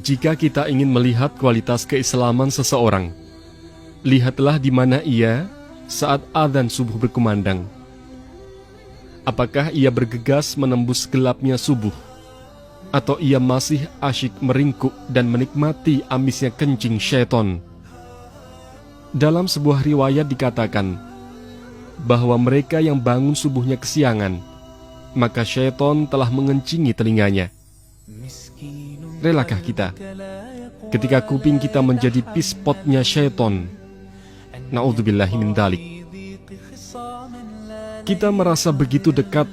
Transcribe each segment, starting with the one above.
Jika kita ingin melihat kualitas keislaman seseorang, lihatlah di mana ia saat adzan subuh berkumandang. Apakah ia bergegas menembus gelapnya subuh, atau ia masih asyik meringkuk dan menikmati amisnya kencing syaitan? Dalam sebuah riwayat dikatakan bahwa mereka yang bangun subuhnya kesiangan, maka syaitan telah mengencingi telinganya. Relakah kita ketika kuping kita menjadi pispotnya syaitan? Na'udzubillahi min dzalik. Kita merasa begitu dekat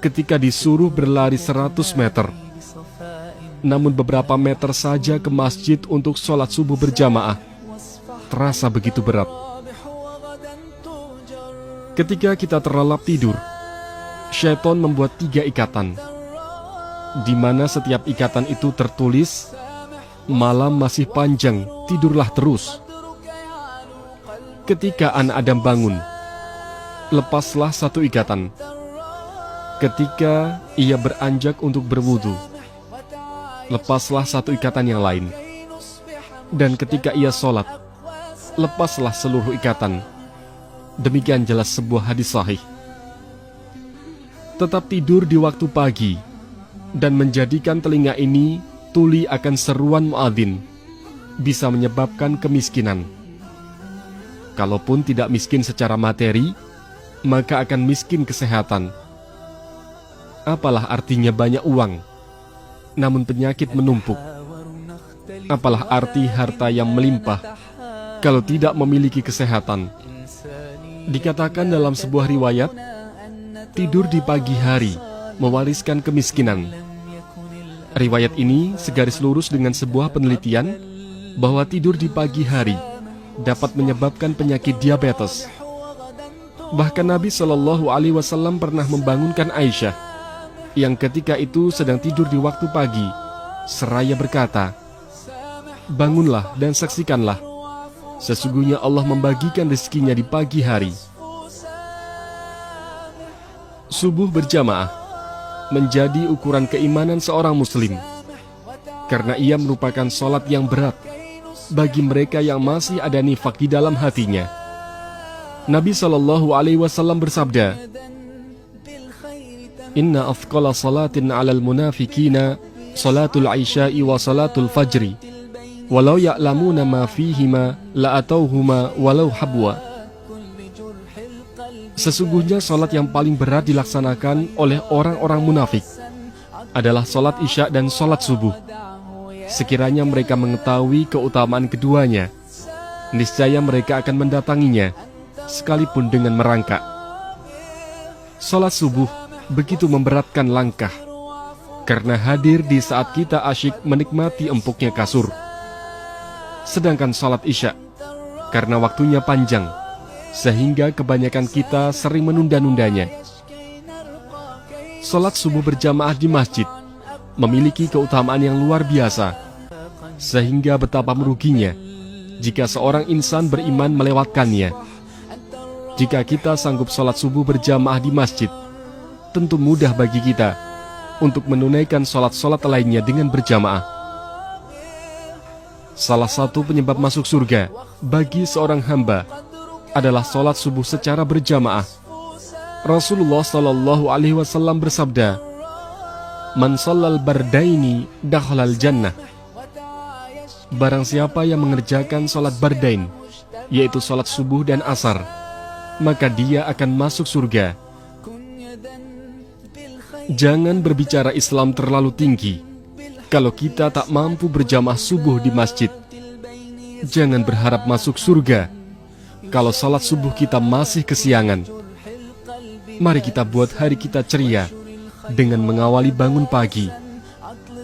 ketika disuruh berlari 100 meter, namun beberapa meter saja ke masjid untuk sholat subuh berjamaah terasa begitu berat. Ketika kita terlelap tidur, syaitan membuat 3 ikatan, di mana setiap ikatan itu tertulis, malam masih panjang, tidurlah terus. Ketika anak Adam bangun, lepaslah 1 ikatan. Ketika ia beranjak untuk berwudu, lepaslah 1 ikatan yang lain. Dan ketika ia sholat, lepaslah seluruh ikatan. Demikian jelas sebuah hadis sahih. Tetap tidur di waktu pagi dan menjadikan telinga ini tuli akan seruan muadzin bisa menyebabkan kemiskinan. Kalaupun tidak miskin secara materi, maka akan miskin kesehatan. Apalah artinya banyak uang, namun penyakit menumpuk? Apalah arti harta yang melimpah kalau tidak memiliki kesehatan? Dikatakan dalam sebuah riwayat, tidur di pagi hari mewariskan kemiskinan. Riwayat ini segaris lurus dengan sebuah penelitian bahwa tidur di pagi hari dapat menyebabkan penyakit diabetes. Bahkan Nabi Shallallahu Alaihi Wasallam pernah membangunkan Aisyah yang ketika itu sedang tidur di waktu pagi, seraya berkata, "Bangunlah dan saksikanlah, sesungguhnya Allah membagikan rezekinya di pagi hari." Subuh berjamaah menjadi ukuran keimanan seorang muslim, karena ia merupakan sholat yang berat bagi mereka yang masih ada nifak di dalam hatinya. Nabi Shallallahu Alaihi Wasallam bersabda, "Inna afqala salatin 'alal munafikina salatul isya'i wa salatul fajri, walau ya'lamuna ma fihima la'atauhuma walau habwa." Sesungguhnya salat yang paling berat dilaksanakan oleh orang-orang munafik adalah salat isya dan salat subuh. Sekiranya mereka mengetahui keutamaan keduanya, niscaya mereka akan mendatanginya, sekalipun dengan merangkak. Salat subuh begitu memberatkan langkah, karena hadir di saat kita asyik menikmati empuknya kasur. Sedangkan salat isya, karena waktunya panjang, sehingga kebanyakan kita sering menunda-nundanya. Salat subuh berjamaah di masjid memiliki keutamaan yang luar biasa, sehingga betapa meruginya jika seorang insan beriman melewatkannya. Jika kita sanggup salat subuh berjamaah di masjid, tentu mudah bagi kita untuk menunaikan salat-salat lainnya dengan berjamaah. Salah satu penyebab masuk surga bagi seorang hamba adalah salat subuh secara berjamaah. Rasulullah Shallallahu Alaihi Wasallam bersabda, "Man shallal bardaini dakhalal jannah." Barang siapa yang mengerjakan salat bardain, yaitu salat subuh dan asar, maka dia akan masuk surga. Jangan berbicara Islam terlalu tinggi kalau kita tak mampu berjamaah subuh di masjid. Jangan berharap masuk surga kalau salat subuh kita masih kesiangan. Mari kita buat hari kita ceria dengan mengawali bangun pagi.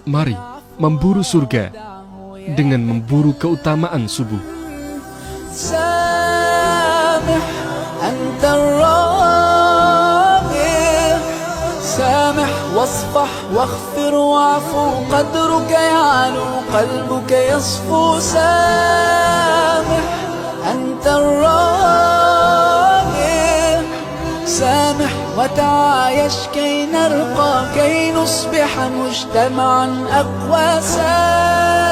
Mari memburu surga dengan memburu keutamaan subuh. سامح أنت الراغب سامح واصفح واغفر واعفو قدرك يعلو قلبك يصفو سامح أنت الراغب سامح وتعايش كي نرقى كي نصبح مجتمعا أقوى. سامح